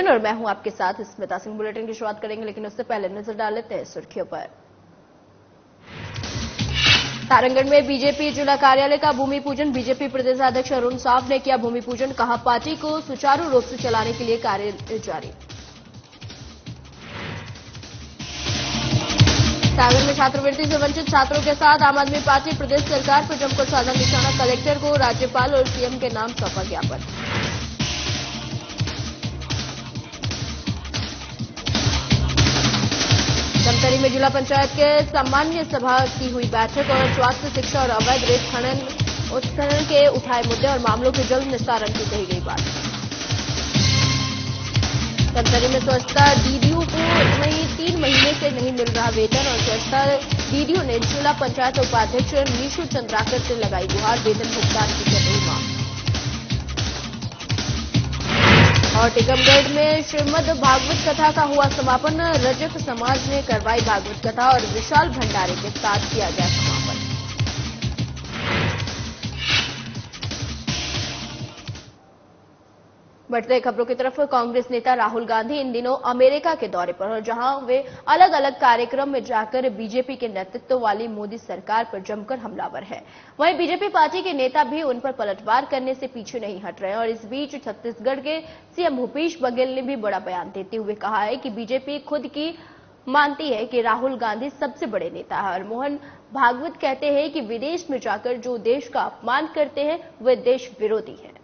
Bulletin और मैं हूं आपके साथ स्मिता सिंह। बुलेटिन की शुरुआत करेंगे, लेकिन उससे पहले नजर डाल लेते हैं सुर्खियों पर। सारंगगढ़ में बीजेपी जिला कार्यालय का भूमि पूजन। बीजेपी प्रदेशाध्यक्ष अरुण साव ने किया भूमि पूजन। कहा, पार्टी को सुचारू रूप से चलाने के लिए कार्य जारी। सागर में छात्रवृत्ति से वंचित छात्रों के साथ आम आदमी पार्टी प्रदेश सरकार पर जमकर साधा निशाना। कलेक्टर को राज्यपाल और सीएम के नाम सौंपा ज्ञापन। धमतरी में जिला पंचायत के सामान्य सभा की हुई बैठक और स्वास्थ्य, शिक्षा और अवैध रेत उत्खनन के उठाए मुद्दे और मामलों के जल्द निस्तारण की कही गई बात। धमतरी में स्वच्छता डीडीओ को 3 महीने से नहीं मिल रहा वेतन और स्वच्छता डीडीओ ने जिला पंचायत उपाध्यक्ष नीशू चंद्राकर से लगाई गुहार। वेतन भुगतान की कर रही मांग। और टीकमगढ़ में श्रीमद् भागवत कथा का हुआ समापन। रजक समाज ने करवाई भागवत कथा और विशाल भंडारे के साथ किया गया समापन। बढ़ते खबरों की तरफ। कांग्रेस नेता राहुल गांधी इन दिनों अमेरिका के दौरे पर और जहां वे अलग अलग कार्यक्रम में जाकर बीजेपी के नेतृत्व वाली मोदी सरकार पर जमकर हमलावर है। वहीं बीजेपी पार्टी के नेता भी उन पर पलटवार करने से पीछे नहीं हट रहे हैं। और इस बीच छत्तीसगढ़ के सीएम भूपेश बघेल ने भी बड़ा बयान देते हुए कहा है कि बीजेपी खुद की मानती है कि राहुल गांधी सबसे बड़े नेता है। और मोहन भागवत कहते हैं कि विदेश में जाकर जो देश का अपमान करते हैं वे देश विरोधी है।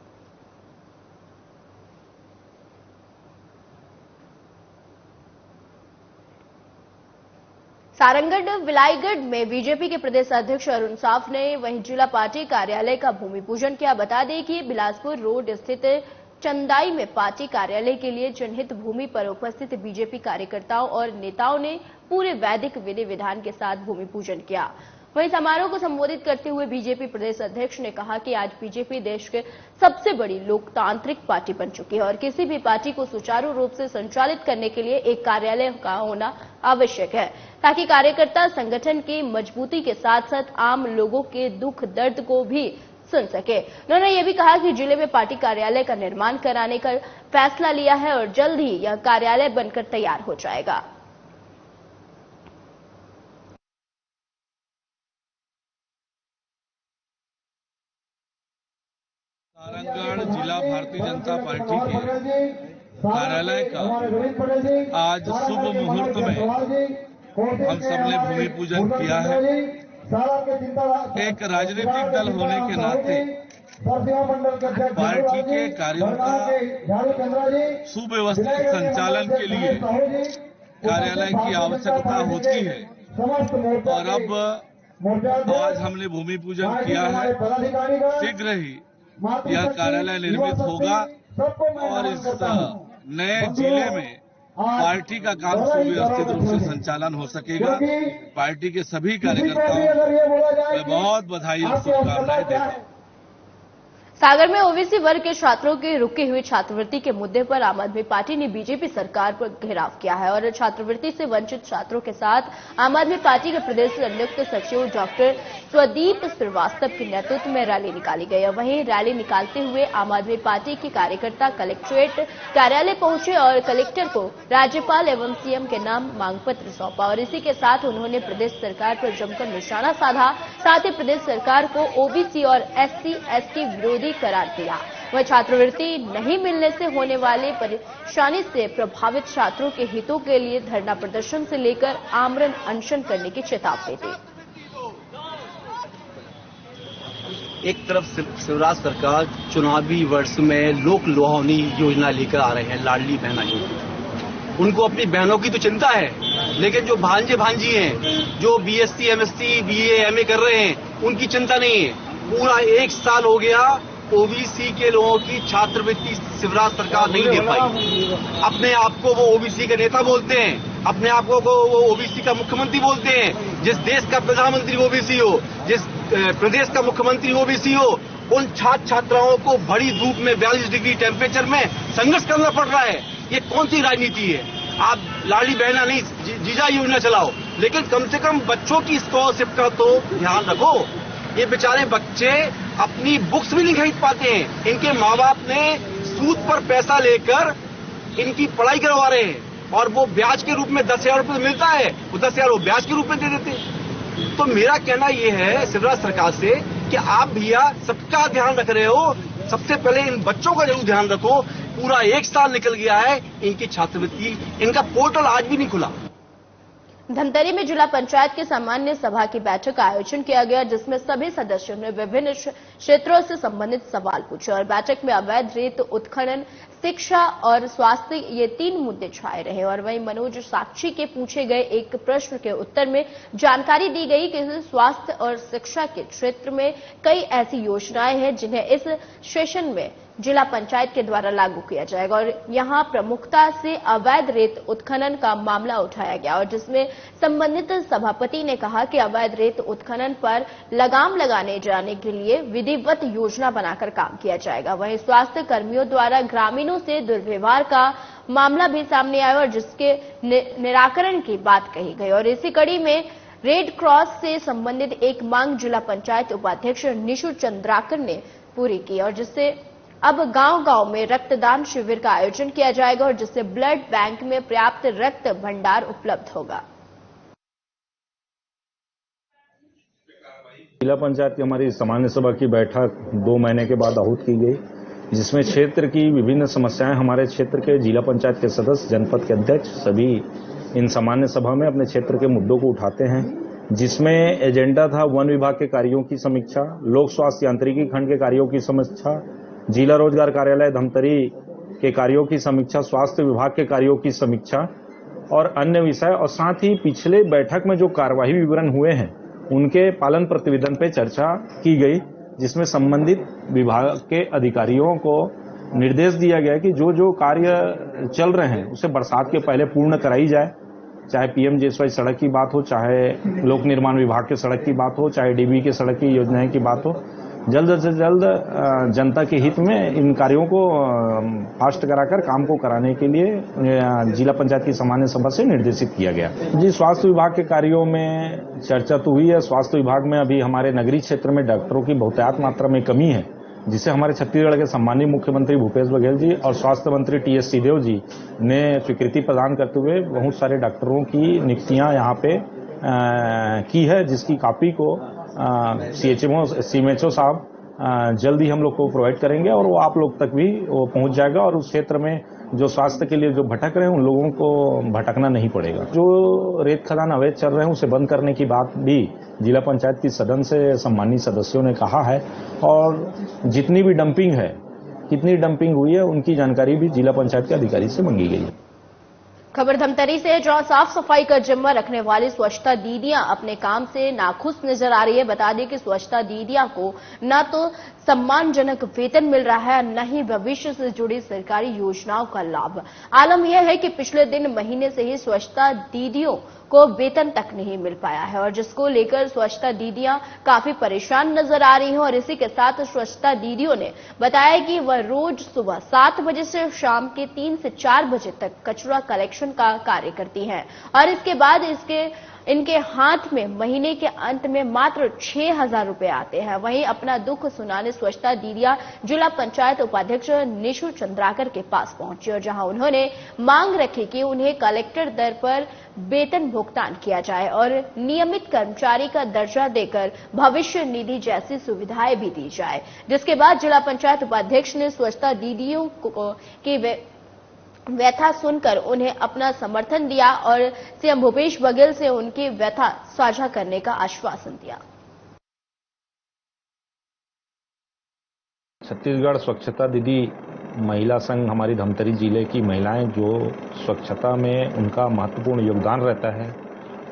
सारंगगढ़ विलायगढ़ में बीजेपी के प्रदेश अध्यक्ष अरुण साव ने वहीं जिला पार्टी कार्यालय का भूमि पूजन किया। बता दें कि बिलासपुर रोड स्थित चंदाई में पार्टी कार्यालय के लिए जनहित भूमि पर उपस्थित बीजेपी कार्यकर्ताओं और नेताओं ने पूरे वैदिक विधि विधान के साथ भूमि पूजन किया। वहीं समारोह को संबोधित करते हुए बीजेपी प्रदेश अध्यक्ष ने कहा कि आज बीजेपी देश के सबसे बड़ी लोकतांत्रिक पार्टी बन चुकी है और किसी भी पार्टी को सुचारू रूप से संचालित करने के लिए एक कार्यालय का होना आवश्यक है, ताकि कार्यकर्ता संगठन की मजबूती के साथ साथ आम लोगों के दुख दर्द को भी सुन सके। उन्होंने यह भी कहा कि जिले में पार्टी कार्यालय का निर्माण कराने का फैसला लिया है और जल्द ही यह कार्यालय बनकर तैयार हो जाएगा। सारंगगढ़ जिला भारतीय जनता पार्टी के कार्यालय का आज शुभ मुहूर्त में हम सबने भूमि पूजन किया है। एक राजनीतिक दल होने के नाते पार्टी के कार्यों का सुव्यवस्थित संचालन के लिए कार्यालय की आवश्यकता होती है और अब आज हमने भूमि पूजन किया है। शीघ्र ही यह कार्यालय निर्मित होगा और इस नए जिले में पार्टी का काम सुव्यवस्थित रूप से संचालन हो सकेगा। पार्टी के सभी कार्यकर्ताओं को मैं बहुत बधाई और शुभकामनाएं देता हूं। सागर में ओबीसी वर्ग के छात्रों की रुकी हुई छात्रवृत्ति के मुद्दे पर आम आदमी पार्टी ने बीजेपी सरकार पर घेराव किया है और छात्रवृत्ति से वंचित छात्रों के साथ आम आदमी पार्टी के प्रदेश संयुक्त सचिव डॉक्टर स्वदीप श्रीवास्तव के नेतृत्व में रैली निकाली गई। वहीं रैली निकालते हुए आम आदमी पार्टी के कार्यकर्ता कलेक्ट्रेट कार्यालय पहुंचे और कलेक्टर को राज्यपाल एवं सीएम के नाम मांग पत्र सौंपा और इसी के साथ उन्होंने प्रदेश सरकार पर जमकर निशाना साधा। साथ ही प्रदेश सरकार को ओबीसी और SC/ST विरोधी करार दिया। वह छात्रवृत्ति नहीं मिलने से होने वाली परेशानी से प्रभावित छात्रों के हितों के लिए धरना प्रदर्शन से लेकर आमरण अनशन करने की चेतावनी दी। एक तरफ शिवराज सरकार चुनावी वर्ष में लोक लुभावनी योजना लेकर आ रहे हैं, लाडली बहना योजना। उनको अपनी बहनों की तो चिंता है, लेकिन जो भांजे भांजी हैं, जो BSc, MSc, BA, MA कर रहे हैं, उनकी चिंता नहीं है। पूरा 1 साल हो गया ओबीसी के लोगों की छात्रवृत्ति शिवराज सरकार नहीं दे पाई। अपने आप को वो ओबीसी के नेता बोलते हैं, अपने आप को वो ओबीसी का मुख्यमंत्री बोलते हैं। जिस देश का प्रधानमंत्री ओबीसी हो, जिस प्रदेश का मुख्यमंत्री ओबीसी हो, उन छात्र छात्राओं को बड़ी धूप में 42 डिग्री टेम्परेचर में संघर्ष करना पड़ रहा है। ये कौन सी राजनीति है? आप लाडली बहना नहीं, जीजा योजना चलाओ, लेकिन कम से कम बच्चों की स्कॉलरशिप का तो ध्यान रखो। ये बेचारे बच्चे अपनी बुक्स भी नहीं खरीद पाते हैं। इनके माँ बाप ने सूद पर पैसा लेकर इनकी पढ़ाई करवा रहे हैं और वो ब्याज के रूप में 10,000 रुपये मिलता है, वो 10,000 वो ब्याज के रूप में दे देते। तो मेरा कहना ये है शिवराज सरकार से कि आप भैया सबका ध्यान रख रहे हो, सबसे पहले इन बच्चों का जरूर ध्यान रखो। पूरा 1 साल निकल गया है, इनकी छात्रवृत्ति, इनका पोर्टल आज भी नहीं खुला। धमतरी में जिला पंचायत की सामान्य सभा की बैठक का आयोजन किया गया, जिसमें सभी सदस्यों ने विभिन्न क्षेत्रों से संबंधित सवाल पूछे और बैठक में अवैध रेत उत्खनन, शिक्षा और स्वास्थ्य ये 3 मुद्दे छाए रहे। और वहीं मनोज साक्षी के पूछे गए एक प्रश्न के उत्तर में जानकारी दी गई कि स्वास्थ्य और शिक्षा के क्षेत्र में कई ऐसी योजनाएं हैं जिन्हें इस सेशन में जिला पंचायत के द्वारा लागू किया जाएगा। और यहां प्रमुखता से अवैध रेत उत्खनन का मामला उठाया गया और जिसमें संबंधित सभापति ने कहा कि अवैध रेत उत्खनन पर लगाम लगाने जाने के लिए विधिवत योजना बनाकर काम किया जाएगा। वहीं स्वास्थ्य कर्मियों द्वारा ग्रामीणों से दुर्व्यवहार का मामला भी सामने आया और जिसके निराकरण की बात कही गई। और इसी कड़ी में रेड क्रॉस से संबंधित एक मांग जिला पंचायत उपाध्यक्ष निशु चंद्राकर ने पूरी की और जिससे अब गांव-गांव में रक्तदान शिविर का आयोजन किया जाएगा और जिससे ब्लड बैंक में पर्याप्त रक्त भंडार उपलब्ध होगा। जिला पंचायत की हमारी सामान्य सभा की बैठक 2 महीने के बाद आहूत की गई, जिसमें क्षेत्र की विभिन्न समस्याएं हमारे क्षेत्र के जिला पंचायत के सदस्य, जनपद के अध्यक्ष सभी इन सामान्य सभा में अपने क्षेत्र के मुद्दों को उठाते हैं, जिसमें एजेंडा था वन विभाग के कार्यों की समीक्षा, लोक स्वास्थ्य यांत्रिकी खंड के कार्यों की समीक्षा, जिला रोजगार कार्यालय धमतरी के कार्यों की समीक्षा, स्वास्थ्य विभाग के कार्यों की समीक्षा और अन्य विषय, और साथ ही पिछले बैठक में जो कार्यवाही विवरण हुए हैं उनके पालन प्रतिवेदन पर चर्चा की गई, जिसमें संबंधित विभाग के अधिकारियों को निर्देश दिया गया कि जो जो कार्य चल रहे हैं उसे बरसात के पहले पूर्ण कराई जाए, चाहे पीएमजेएसवाई सड़क की बात हो, चाहे लोक निर्माण विभाग के सड़क की बात हो, चाहे डीबी के सड़क की योजनाएं की बात हो। जल्द से जल्द जनता के हित में इन कार्यों को फास्ट कराकर काम को कराने के लिए जिला पंचायत की सामान्य सभा से निर्देशित किया गया। जी, स्वास्थ्य विभाग के कार्यों में चर्चा तो हुई है। स्वास्थ्य विभाग में अभी हमारे नगरीय क्षेत्र में डॉक्टरों की बहुतायत मात्रा में कमी है, जिसे हमारे छत्तीसगढ़ के सम्मानीय मुख्यमंत्री भूपेश बघेल जी और स्वास्थ्य मंत्री टीएस सिंहदेव जी ने स्वीकृति प्रदान करते हुए बहुत सारे डॉक्टरों की नियुक्तियां यहाँ पे की है, जिसकी कॉपी को सीएमएचओ साहब जल्दी हम लोग को प्रोवाइड करेंगे और वो आप लोग तक भी वो पहुंच जाएगा और उस क्षेत्र में जो स्वास्थ्य के लिए जो भटक रहे हैं उन लोगों को भटकना नहीं पड़ेगा। जो रेत खदान अवैध चल रहे हैं उसे बंद करने की बात भी जिला पंचायत की सदन से सम्मानित सदस्यों ने कहा है और जितनी भी डंपिंग है, कितनी डंपिंग हुई है, उनकी जानकारी भी जिला पंचायत के अधिकारी से मांगी गई है। खबर धमतरी से, जहां साफ सफाई का जिम्मा रखने वाली स्वच्छता दीदियां अपने काम से नाखुश नजर आ रही है। बता दें कि स्वच्छता दीदियां को न तो सम्मानजनक वेतन मिल रहा है, न ही भविष्य से जुड़ी सरकारी योजनाओं का लाभ। आलम यह है कि पिछले दिन महीने से ही स्वच्छता दीदियों को वेतन तक नहीं मिल पाया है और जिसको लेकर स्वच्छता दीदियां काफी परेशान नजर आ रही हैं। और इसी के साथ स्वच्छता दीदियों ने बताया कि वह रोज सुबह 7 बजे से शाम के 3 से 4 बजे तक कचरा कलेक्शन का कार्य करती हैं और इसके बाद इनके हाथ में महीने के अंत में मात्र 6,000 रुपए आते हैं। वहीं अपना दुख सुनाने स्वच्छता दीदियां जिला पंचायत उपाध्यक्ष निशु चंद्राकर के पास पहुंची और जहां उन्होंने मांग रखी कि उन्हें कलेक्टर दर पर वेतन भुगतान किया जाए और नियमित कर्मचारी का दर्जा देकर भविष्य निधि जैसी सुविधाएं भी दी जाए। जिसके बाद जिला पंचायत उपाध्यक्ष ने स्वच्छता दीदियों की व्यथा सुनकर उन्हें अपना समर्थन दिया और सीएम भूपेश बघेल से उनकी व्यथा साझा करने का आश्वासन दिया। छत्तीसगढ़ स्वच्छता दीदी महिला संघ हमारी धमतरी जिले की महिलाएं जो स्वच्छता में उनका महत्वपूर्ण योगदान रहता है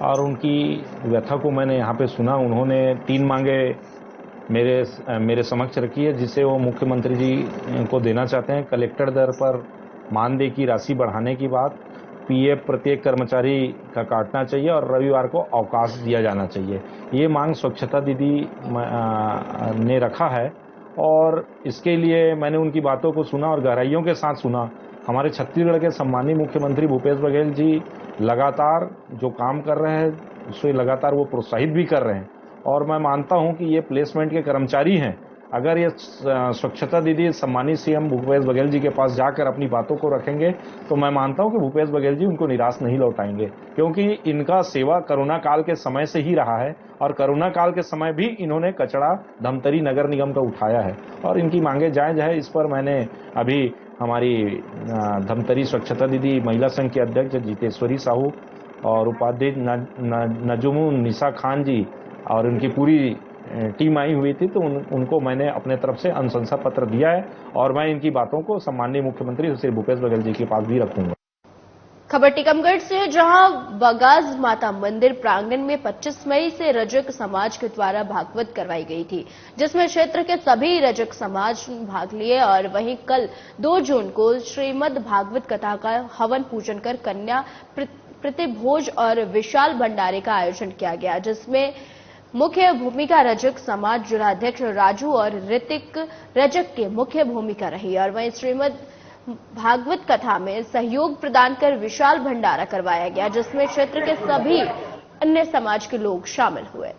और उनकी व्यथा को मैंने यहाँ पे सुना। उन्होंने 3 मांगे मेरे समक्ष रखी है, जिसे वो मुख्यमंत्री जी को देना चाहते हैं। कलेक्टर दर पर मानदेय की राशि बढ़ाने की बात, पीएफ प्रत्येक कर्मचारी का काटना चाहिए और रविवार को अवकाश दिया जाना चाहिए। ये मांग स्वच्छता दीदी ने रखा है और इसके लिए मैंने उनकी बातों को सुना और गहराइयों के साथ सुना। हमारे छत्तीसगढ़ के सम्मानीय मुख्यमंत्री भूपेश बघेल जी लगातार जो काम कर रहे हैं उसे लगातार वो प्रोत्साहित भी कर रहे हैं और मैं मानता हूं कि ये प्लेसमेंट के कर्मचारी हैं अगर ये स्वच्छता दीदी सम्मानित सीएम भूपेश बघेल जी के पास जाकर अपनी बातों को रखेंगे तो मैं मानता हूं कि भूपेश बघेल जी उनको निराश नहीं लौटाएंगे, क्योंकि इनका सेवा कोरोना काल के समय से ही रहा है और कोरोना काल के समय भी इन्होंने कचरा धमतरी नगर निगम का उठाया है और इनकी मांगे जायज है। इस पर मैंने अभी हमारी धमतरी स्वच्छता दीदी महिला संघ की अध्यक्ष जितेश्वरी साहू और उपाध्यक्ष नजुमुन निशा खान जी और उनकी पूरी टीम आई हुई थी, तो उनको मैंने अपने तरफ से अनुशंसा पत्र दिया है और मैं इनकी बातों को सम्माननीय मुख्यमंत्री श्री भूपेश बघेल जी के पास भी रखूंगा। खबर टीकमगढ़ से, जहां बगाज माता मंदिर प्रांगण में 25 मई से रजक समाज के द्वारा भागवत करवाई गई थी, जिसमें क्षेत्र के सभी रजक समाज भाग लिए और वहीं कल 2 जून को श्रीमद् भागवत कथा का हवन पूजन कर कन्या प्रतिभोज और विशाल भंडारे का आयोजन किया गया, जिसमें मुख्य भूमिका रजक समाज जिलाध्यक्ष राजू और ऋतिक रजक की मुख्य भूमिका रही और वहीं श्रीमद् भागवत कथा में सहयोग प्रदान कर विशाल भंडारा करवाया गया, जिसमें क्षेत्र के सभी अन्य समाज के लोग शामिल हुए।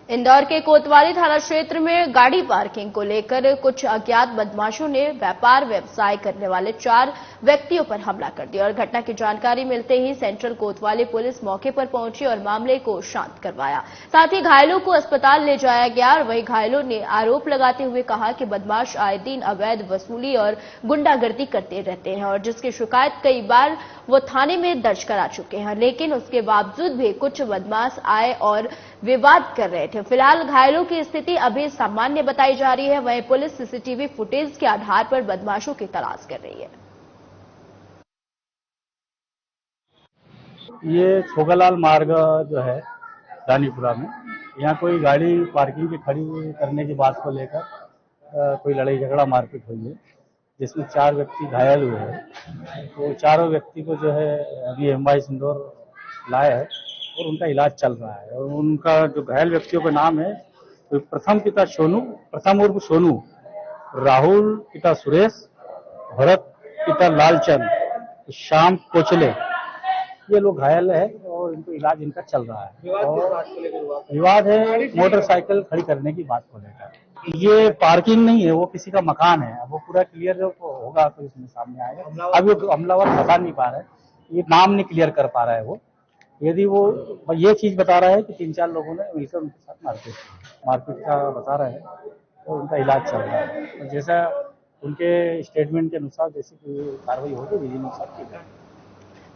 इंदौर के कोतवाली थाना क्षेत्र में गाड़ी पार्किंग को लेकर कुछ अज्ञात बदमाशों ने व्यापार व्यवसाय करने वाले 4 व्यक्तियों पर हमला कर दिया और घटना की जानकारी मिलते ही सेंट्रल कोतवाली पुलिस मौके पर पहुंची और मामले को शांत करवाया। साथ ही घायलों को अस्पताल ले जाया गया और वहीं घायलों ने आरोप लगाते हुए कहा कि बदमाश आए दिन अवैध वसूली और गुंडागर्दी करते रहते हैं और जिसकी शिकायत कई बार वो थाने में दर्ज करा चुके हैं, लेकिन उसके बावजूद भी कुछ बदमाश आए और विवाद कर रहे थे। फिलहाल घायलों की स्थिति अभी सामान्य बताई जा रही है, वहीं पुलिस सीसीटीवी फुटेज के आधार पर बदमाशों की तलाश कर रही है। ये छोगालाल मार्ग जो है रानीपुरा में, यहाँ कोई गाड़ी पार्किंग की खड़ी करने की बात को लेकर कोई लड़ाई झगड़ा मारपीट हुई है, जिसमें 4 व्यक्ति घायल हुए हैं। तो चारों व्यक्ति को जो है अभी एमवाई इंदौर लाया है और उनका इलाज चल रहा है। और उनका जो घायल व्यक्तियों का नाम है, तो प्रथम पिता सोनू, प्रथम उर्फ सोनू, राहुल पिता सुरेश, भरत पिता लालचंद, श्याम कोचले, ये लोग घायल है और इनको इलाज इनका चल रहा है। और विवाद है मोटरसाइकिल खड़ी करने की बात को लेकर। ये पार्किंग नहीं है, वो किसी का मकान है। वो पूरा क्लियर होगा तो इसमें सामने आएगा। अब वो हमलावर बता नहीं पा रहा है, ये नाम नहीं क्लियर कर पा रहा है। वो यदि वो ये चीज बता रहा है कि 3-4 लोगों ने मिलकर उनके साथ मारपीट का बता रहा है, तो उनका इलाज चल रहा है। तो जैसा उनके स्टेटमेंट के अनुसार जैसी कार्रवाई होगी विधि अनुसार की जाएगी।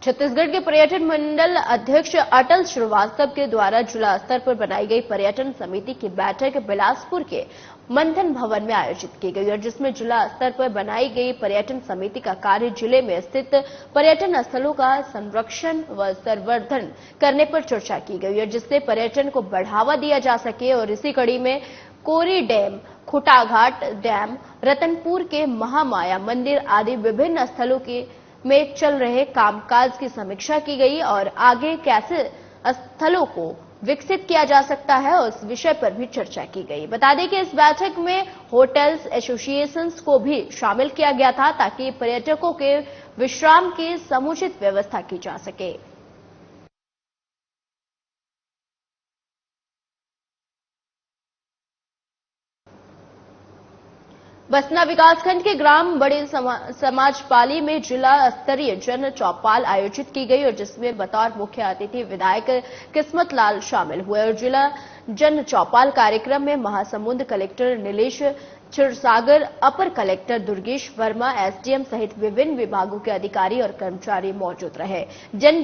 छत्तीसगढ़ के पर्यटन मंडल अध्यक्ष अटल श्रीवास्तव के द्वारा जिला स्तर पर बनाई गई पर्यटन समिति की बैठक बिलासपुर के मंथन भवन में आयोजित की गई और जिसमें जिला स्तर पर बनाई गई पर्यटन समिति का कार्य जिले में स्थित पर्यटन स्थलों का संरक्षण व संवर्धन करने पर चर्चा की गई और जिससे पर्यटन को बढ़ावा दिया जा सके। और इसी कड़ी में कोरी डैम, खुटाघाट डैम, रतनपुर के महामाया मंदिर आदि विभिन्न स्थलों के में चल रहे कामकाज की समीक्षा की गई और आगे कैसे स्थलों को विकसित किया जा सकता है उस विषय पर भी चर्चा की गई। बता दें कि इस बैठक में होटल्स एसोसिएशंस को भी शामिल किया गया था ताकि पर्यटकों के विश्राम की समुचित व्यवस्था की जा सके। बसना विकासखंड के ग्राम बड़े समाजपाली में जिला स्तरीय जन चौपाल आयोजित की गई और जिसमें बतौर मुख्य अतिथि विधायक किस्मत लाल शामिल हुए और जिला जन चौपाल कार्यक्रम में महासमुंद कलेक्टर नीलेश क्षीरसागर, अपर कलेक्टर दुर्गेश वर्मा, एसडीएम सहित विभिन्न विभागों के अधिकारी और कर्मचारी मौजूद रहे। जन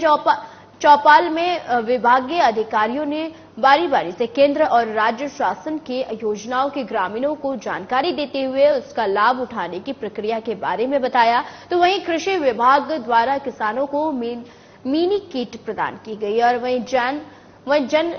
चौपाल में विभागीय अधिकारियों ने बारी बारी से केंद्र और राज्य शासन की योजनाओं के ग्रामीणों को जानकारी देते हुए उसका लाभ उठाने की प्रक्रिया के बारे में बताया। तो वहीं कृषि विभाग द्वारा किसानों को मिनी किट प्रदान की गई और वहीं जन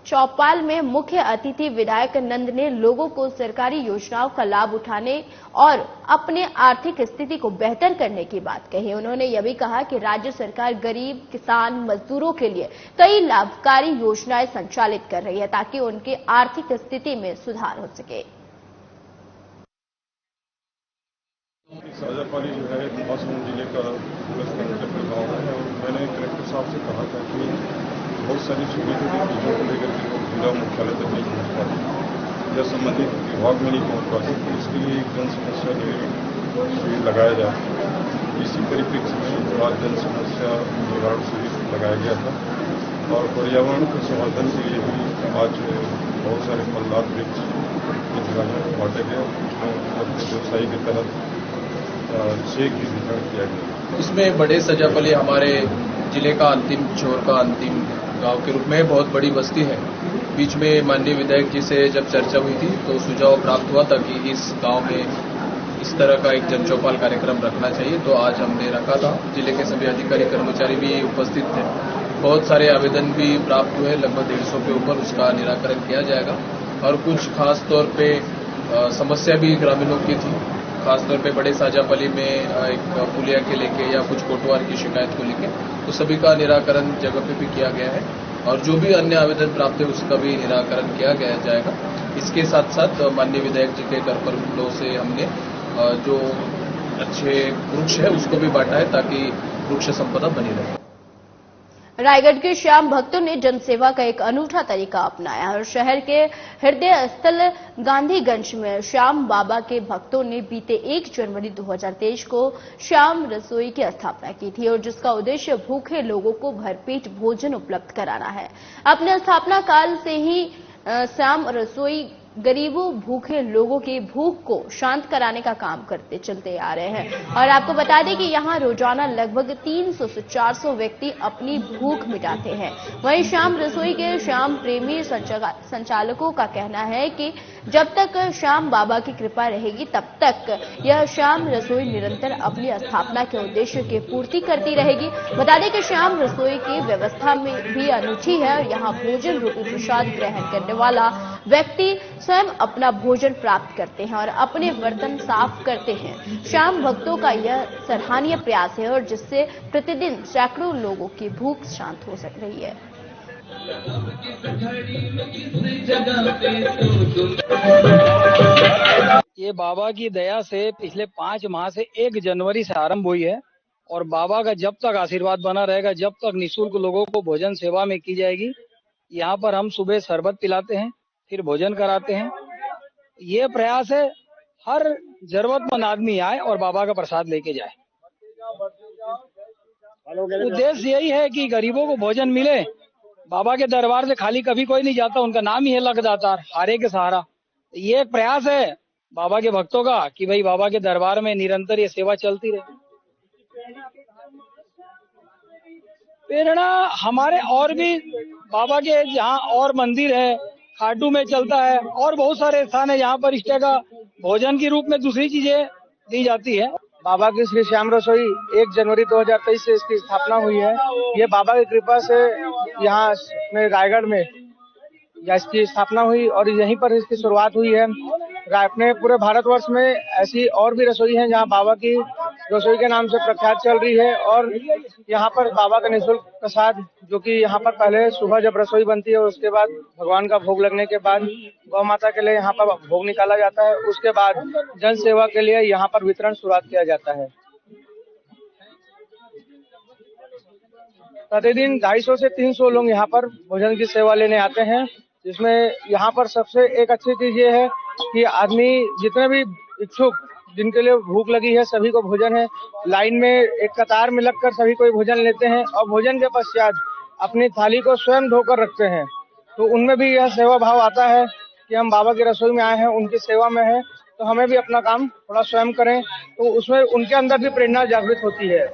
चौपाल में मुख्य अतिथि विधायक नंद ने लोगों को सरकारी योजनाओं का लाभ उठाने और अपने आर्थिक स्थिति को बेहतर करने की बात कही। उन्होंने यह भी कहा कि राज्य सरकार गरीब, किसान, मजदूरों के लिए कई लाभकारी योजनाएं संचालित कर रही है ताकि उनकी आर्थिक स्थिति में सुधार हो सके। साजापाली जो है महासमुंद जिले का गाँव है और मैंने कलेक्टर साहब से कहा था कि बहुत सारी छोटी छोटी चीज़ों को लेकर के लोग जिला मुख्यालय तक नहीं पहुँच पाते या संबंधित विभाग में नहीं पहुँच पाते, तो इसके लिए एक जन समस्या निवारण शिविर लगाया जाए। इसी परिप्रेक्ष्य में आज जन समस्या निवारण शिविर लगाया गया था और पर्यावरण के संवर्धन के लिए भी आज बहुत सारे फलदार वृक्ष हितग्राहियों को बांटे गए। उसमें व्यवसायी के तहत चेक भी वितरण किया गया। इसमें बड़े सजापली हमारे जिले का अंतिम छोर का अंतिम गांव के रूप में बहुत बड़ी बस्ती है। बीच में माननीय विधायक जी से जब चर्चा हुई थी तो सुझाव प्राप्त हुआ था कि इस गांव में इस तरह का एक जन चौपाल कार्यक्रम रखना चाहिए, तो आज हमने रखा था। जिले के सभी अधिकारी कर्मचारी भी उपस्थित थे। बहुत सारे आवेदन भी प्राप्त हुए, लगभग 150 के ऊपर उसका निराकरण किया जाएगा। और कुछ खास तौर पे समस्या भी ग्रामीणों की थी, खासतौर पे बड़े साजापली में एक पुलिया के लेके या कुछ कोटवार की शिकायत को लेके, तो सभी का निराकरण जगह पे भी किया गया है और जो भी अन्य आवेदन प्राप्त है उसका भी निराकरण किया गया जाएगा। इसके साथ साथ माननीय विधायक जी के कर पर फूलों से हमने जो अच्छे वृक्ष है उसको भी बांटा है ताकि वृक्ष संपदा बनी रहे। रायगढ़ के श्याम भक्तों ने जनसेवा का एक अनूठा तरीका अपनाया और शहर के हृदय स्थल गांधीगंज में श्याम बाबा के भक्तों ने बीते 1 जनवरी 2023 को श्याम रसोई की स्थापना की थी और जिसका उद्देश्य भूखे लोगों को भरपेट भोजन उपलब्ध कराना है। अपने स्थापना काल से ही श्याम रसोई गरीबों भूखे लोगों की भूख को शांत कराने का काम करते चलते आ रहे हैं। और आपको बता दें कि यहां रोजाना लगभग 300 से 400 व्यक्ति अपनी भूख मिटाते हैं। वहीं श्याम रसोई के श्याम प्रेमी संचालकों का कहना है कि जब तक श्याम बाबा की कृपा रहेगी तब तक यह श्याम रसोई निरंतर अपनी स्थापना के उद्देश्य की पूर्ति करती रहेगी। बता दें कि श्याम रसोई की व्यवस्था में भी अनूठी है और यहाँ भोजन रूपी प्रसाद ग्रहण करने वाला व्यक्ति स्वयं अपना भोजन प्राप्त करते हैं और अपने बर्तन साफ करते हैं। श्याम भक्तों का यह सराहनीय प्रयास है और जिससे प्रतिदिन सैकड़ों लोगों की भूख शांत हो सक रही है। ये बाबा की दया से पिछले 5 माह से 1 जनवरी से आरंभ हुई है और बाबा का जब तक आशीर्वाद बना रहेगा, जब तक निःशुल्क लोगों को भोजन सेवा में की जाएगी। यहाँ पर हम सुबह शरबत पिलाते हैं, फिर भोजन कराते हैं। ये प्रयास है हर जरूरतमंद आदमी आए और बाबा का प्रसाद लेके जाए। उद्देश्य यही है कि गरीबों को भोजन मिले। बाबा के दरबार से खाली कभी कोई नहीं जाता, उनका नाम ही है लखदातार, हारे के सहारा। ये एक प्रयास है बाबा के भक्तों का कि भाई बाबा के दरबार में निरंतर ये सेवा चलती रहे। प्रेरणा हमारे और भी बाबा के जहाँ और मंदिर है, खाटू में चलता है और बहुत सारे स्थान है जहाँ पर इस तरह भोजन के रूप में दूसरी चीजें दी जाती है। बाबा की श्री श्याम रसोई 1 जनवरी 2023 से इसकी स्थापना हुई है। ये बाबा की कृपा से यहाँ में रायगढ़ में इसकी स्थापना हुई और यहीं पर इसकी शुरुआत हुई है। अपने पूरे भारतवर्ष में ऐसी और भी रसोई हैं जहाँ बाबा की रसोई के नाम से प्रख्यात चल रही है और यहाँ पर बाबा का निःशुल्क प्रसाद, जो कि यहाँ पर पहले सुबह जब रसोई बनती है उसके बाद भगवान का भोग लगने के बाद गौ माता के लिए यहाँ पर भोग निकाला जाता है, उसके बाद जन सेवा के लिए यहाँ पर वितरण शुरुआत किया जाता है। प्रतिदिन 250 से 300 लोग यहाँ पर भोजन की सेवा लेने आते हैं, जिसमें यहाँ पर सबसे एक अच्छी चीज ये है कि आदमी जितने भी इच्छुक जिनके लिए भूख लगी है सभी को भोजन है। लाइन में एक कतार में लगकर सभी कोई भोजन लेते हैं और भोजन के पश्चात अपनी थाली को स्वयं धोकर रखते हैं। तो उनमें भी यह सेवा भाव आता है कि हम बाबा की रसोई में आए हैं, उनकी सेवा में है, तो हमें भी अपना काम थोड़ा स्वयं करें, तो उसमें उनके अंदर भी प्रेरणा जागृत होती है।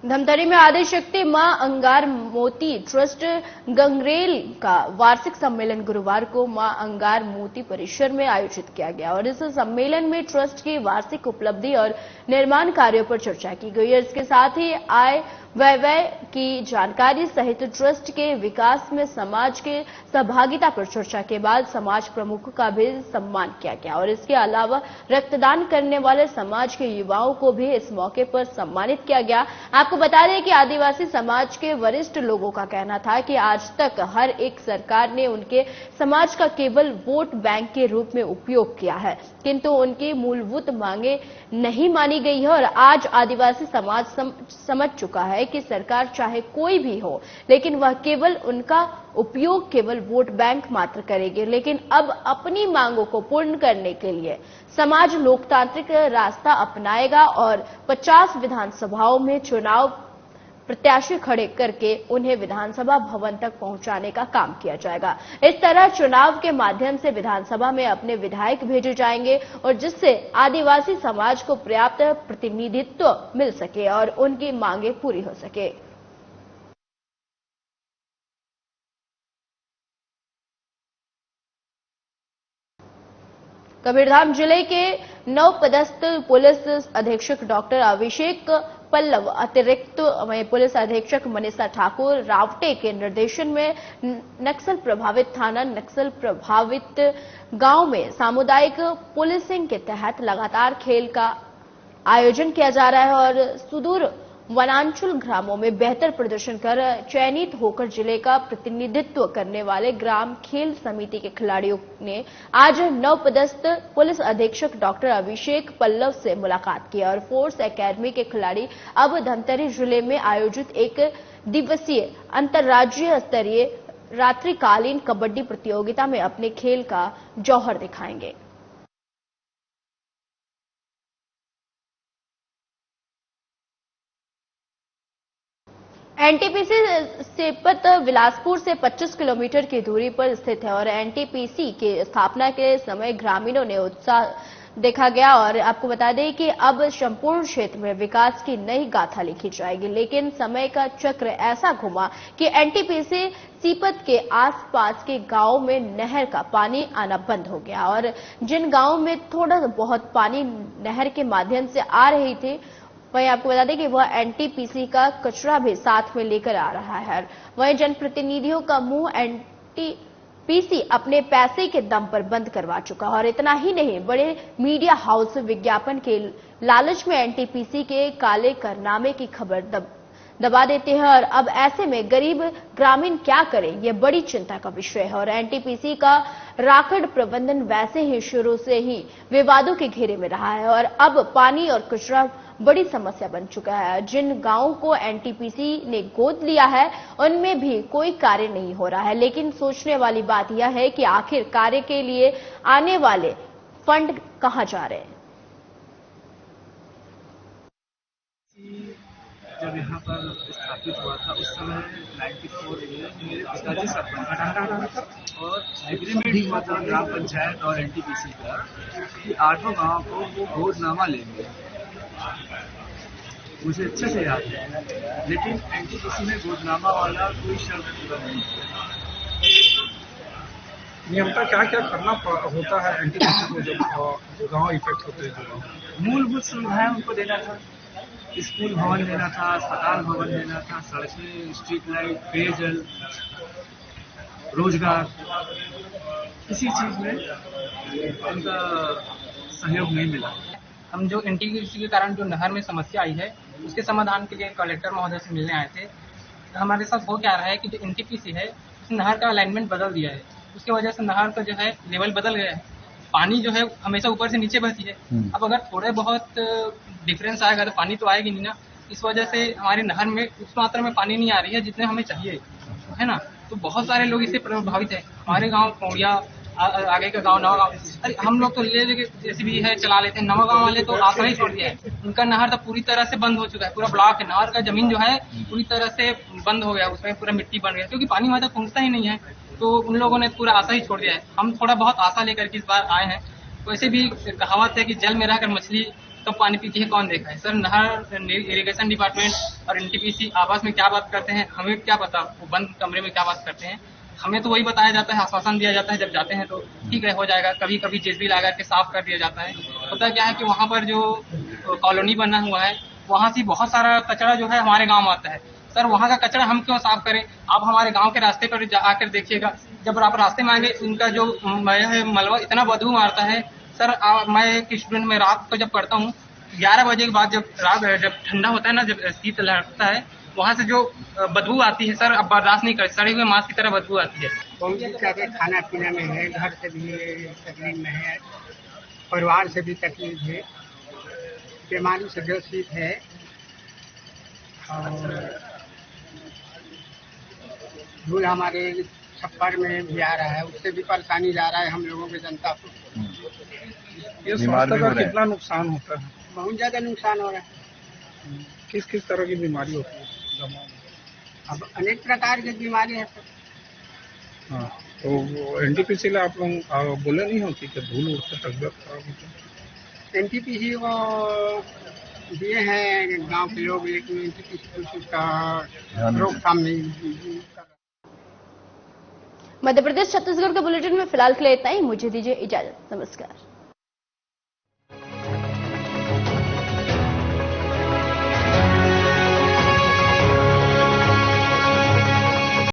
धमतरी में आदिशक्ति मां अंगार मोती ट्रस्ट गंगरेल का वार्षिक सम्मेलन गुरुवार को मां अंगार मोती परिसर में आयोजित किया गया और इस सम्मेलन में ट्रस्ट की वार्षिक उपलब्धि और निर्माण कार्यों पर चर्चा की गई। इसके साथ ही आय व्यय की जानकारी सहित ट्रस्ट के विकास में समाज के सहभागिता पर चर्चा के बाद समाज प्रमुख का भी सम्मान किया गया और इसके अलावा रक्तदान करने वाले समाज के युवाओं को भी इस मौके पर सम्मानित किया गया। आपको बता दें कि आदिवासी समाज के वरिष्ठ लोगों का कहना था कि आज तक हर एक सरकार ने उनके समाज का केवल वोट बैंक के रूप में उपयोग किया है, किंतु उनकी मूलभूत मांगे नहीं मानी गई है और आज आदिवासी समाज समझ चुका है कि सरकार चाहे कोई भी हो, लेकिन वह केवल उनका उपयोग केवल वोट बैंक मात्र करेगी। लेकिन अब अपनी मांगों को पूर्ण करने के लिए समाज लोकतांत्रिक रास्ता अपनाएगा और 50 विधानसभाओं में चुनाव प्रत्याशी खड़े करके उन्हें विधानसभा भवन तक पहुंचाने का काम किया जाएगा। इस तरह चुनाव के माध्यम से विधानसभा में अपने विधायक भेजे जाएंगे और जिससे आदिवासी समाज को पर्याप्त प्रतिनिधित्व मिल सके और उनकी मांगे पूरी हो सके। कबीरधाम जिले के नवपदस्थ पुलिस अधीक्षक डॉक्टर अभिषेक पल्लव अतिरिक्त पुलिस अधीक्षक मनीषा ठाकुर रावटे के निर्देशन में नक्सल प्रभावित थाना नक्सल प्रभावित गांव में सामुदायिक पुलिसिंग के तहत लगातार खेल का आयोजन किया जा रहा है और सुदूर वनांचल ग्रामों में बेहतर प्रदर्शन कर चयनित होकर जिले का प्रतिनिधित्व करने वाले ग्राम खेल समिति के खिलाड़ियों ने आज नवपदस्थ पुलिस अधीक्षक डॉक्टर अभिषेक पल्लव से मुलाकात की और फोर्स एकेडमी के खिलाड़ी अब धमतरी जिले में आयोजित एक दिवसीय अंतर्राज्यीय स्तरीय रात्रिकालीन कबड्डी प्रतियोगिता में अपने खेल का जौहर दिखाएंगे। एनटीपीसी सीपत बिलासपुर से 25 किलोमीटर की दूरी पर स्थित है और एनटीपीसी की स्थापना के समय ग्रामीणों ने उत्साह देखा गया और आपको बता दें कि अब संपूर्ण क्षेत्र में विकास की नई गाथा लिखी जाएगी। लेकिन समय का चक्र ऐसा घुमा कि एनटीपीसी सीपत के आसपास के गांव में नहर का पानी आना बंद हो गया और जिन गांवों में थोड़ा बहुत पानी नहर के माध्यम से आ रही थी, वहीं आपको बता दें कि वह एनटीपीसी का कचरा भी साथ में लेकर आ रहा है। वहीं जनप्रतिनिधियों का मुंह एनटीपीसी अपने पैसे के दम पर बंद करवा चुका और इतना ही नहीं, बड़े मीडिया हाउस विज्ञापन के लालच में एनटीपीसी के काले कारनामे की खबर दबा देते हैं और अब ऐसे में गरीब ग्रामीण क्या करें, यह बड़ी चिंता का विषय है और एनटीपीसी का राखड़ प्रबंधन वैसे ही शुरू से ही विवादों के घेरे में रहा है और अब पानी और कचरा बड़ी समस्या बन चुका है। जिन गांवों को एनटीपीसी ने गोद लिया है उनमें भी कोई कार्य नहीं हो रहा है। लेकिन सोचने वाली बात यह है कि आखिर कार्य के लिए आने वाले फंड कहां जा रहे हैं। जब यहाँ पर स्थापित हुआ था उस समय 94 में मेरे पिताजी सरपंच और एग्रीमेंट हुआ था ग्राम पंचायत और एनटीपीसी का कि 8 गांव को वो गोदनामा लेंगे। मुझे अच्छे से याद है, लेकिन एनटीपीसी में गोदनामा वाला कोई शर्त पूरा नहीं किया। नियमता क्या क्या करना होता है एनटीपीसी में जब गांव इफेक्ट होते हैं? मूलभूत सुविधाएं उनको देना था, स्कूल भवन देना था, अस्पताल भवन देना था, सड़कें, स्ट्रीट लाइट, पेयजल, रोजगार, किसी चीज में उनका सहयोग नहीं मिला। हम जो एनटीपीसी के कारण जो नहर में समस्या आई है उसके समाधान के लिए कलेक्टर महोदय से मिलने आए थे। हमारे साथ हो क्या रहा है कि जो एनटीपीसी है उस नहर का अलाइनमेंट बदल दिया है, उसकी वजह से नहर का जो है लेवल बदल गया है, पानी जो है हमेशा ऊपर से नीचे बहती है। अब अगर थोड़े बहुत डिफरेंस आएगा तो पानी तो आएगी नहीं ना, इस वजह से हमारी नहर में उस मात्रा में पानी नहीं आ रही है जितने हमें चाहिए, है ना। तो बहुत सारे लोग इससे प्रभावित है। हमारे गाँव कौड़िया, आगे का गांव नवा गांव, अरे हम लोग तो ले जैसे भी है चला लेते हैं। नवा गांव वाले तो आसरा ही छोड़ दिया है, उनका नहर तो पूरी तरह से बंद हो चुका है, पूरा ब्लॉक है, नहर का जमीन जो है पूरी तरह से बंद हो गया, उसमें पूरा मिट्टी बन गया क्योंकि पानी वहां तक पहुंचता ही नहीं है। तो उन लोगों ने पूरा आशा ही छोड़ दिया है। हम थोड़ा बहुत आशा लेकर के इस बार आए हैं। वैसे भी कहावत है कि जल में रहकर मछली कब पानी पीती है कौन देखा है। सर नहर इरिगेशन डिपार्टमेंट और एनटीपीसी आपस में क्या बात करते हैं हमें क्या पता, वो बंद कमरे में क्या बात करते हैं। हमें तो वही बताया जाता है, आश्वासन दिया जाता है जब जाते हैं तो ठीक है हो जाएगा। कभी कभी जेसीबी लगा के साफ कर दिया जाता है। होता क्या है कि वहाँ पर जो कॉलोनी बना हुआ है वहाँ से बहुत सारा कचरा जो है हमारे गांव में आता है। सर वहाँ का कचरा हम क्यों साफ करें? आप हमारे गांव के रास्ते पर आकर देखिएगा, जब आप रास्ते में आएंगे उनका जो मलबा इतना बदबू मारता है। सर मैं एक स्टूडेंट में रात को जब पढ़ता हूँ 11 बजे के बाद जब ठंडा होता है ना, जब शीत लगता है, वहाँ से जो बदबू आती है सर अब बर्दाश्त नहीं कर, सड़े हुए मांस की तरह बदबू आती है। बहुत दिक्कत है, खाना पीना में है, घर से भी तकलीफ में है, परिवार से भी तकलीफ है, बीमारी से ग्रसित है और धूल हमारे छप्पर में भी आ रहा है, उससे भी परेशानी जा रहा है हम लोगों की जनता को। ये स्वास्थ्य का कितना नुकसान होता है? बहुत ज्यादा नुकसान हो रहा है। किस किस तरह की बीमारी होती है? अब अनेक प्रकार की बीमारी है सर। हाँ, तो एनटीपीसी ले आप लोग बोले नहीं होती कि धूल उड़ते तबियत खराब होती? एनटीपीसी को दिए हैं गांव के लोग, लेकिन एनटीपीसी का रोकथाम नहीं। मध्य प्रदेश छत्तीसगढ़ के बुलेटिन में फिलहाल के लिए इतना ही। मुझे दीजिए इजाजत। नमस्कार।